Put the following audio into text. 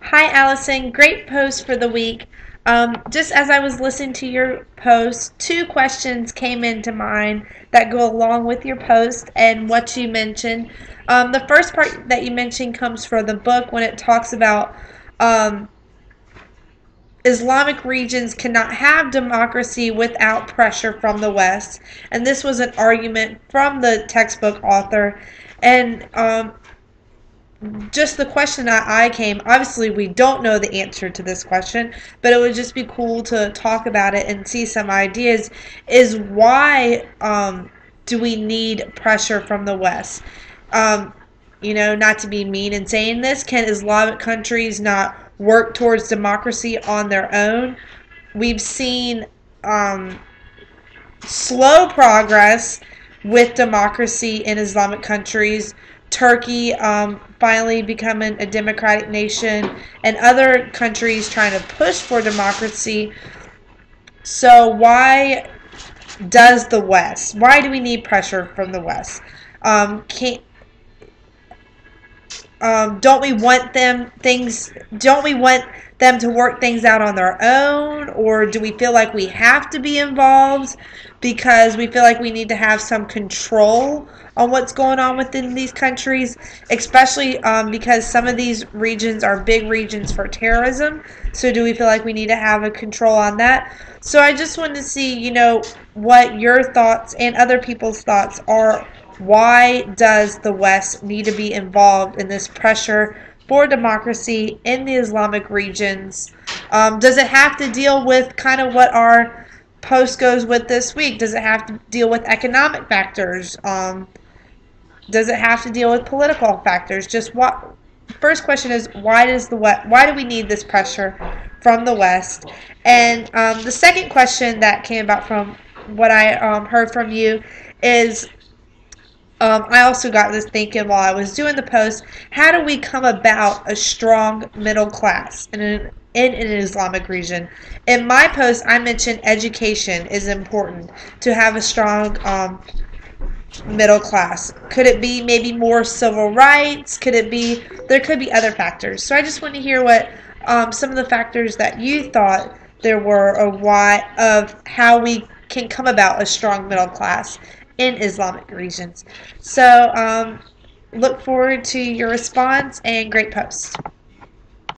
Hi, Allison. Great post for the week. Just as I was listening to your post, two questions came into mind that go along with your post and what you mentioned. The first part that you mentioned comes from the book when it talks about um, Islamic regions cannot have democracy without pressure from the West. And this was an argument from the textbook author. And just the question that I came, obviously we don't know the answer to this question, but it would just be cool to talk about it and see some ideas, is why do we need pressure from the West? Um, not to be mean in saying this, can Islamic countries not work towards democracy on their own? We've seen um, slow progress with democracy in Islamic countries. Turkey finally becoming a democratic nation, and other countries trying to push for democracy. So why does the West? Why do we need pressure from the West? Can't don't we want them things? Don't we want them to work things out on their own, or do we feel like we have to be involved because we feel like we need to have some control on what's going on within these countries, especially because some of these regions are big regions for terrorism? So do we feel like we need to have a control on that? So I just wanted to see, what your thoughts and other people's thoughts are. Why does the West need to be involved in this pressure for democracy in the Islamic regions? Does it have to deal with kind of what our post goes with this week? Does it have to deal with economic factors? Does it have to deal with political factors? Just what? First question is, why do we need this pressure from the West? And the second question that came about from what I heard from you is, I also got this thinking while I was doing the post, how do we come about a strong middle class in an Islamic region? In my post, I mentioned education is important to have a strong middle class. Could it be maybe more civil rights? There could be other factors. So I just want to hear what some of the factors that you thought there were, of how we can come about a strong middle class in Islamic regions. So look forward to your response and great posts.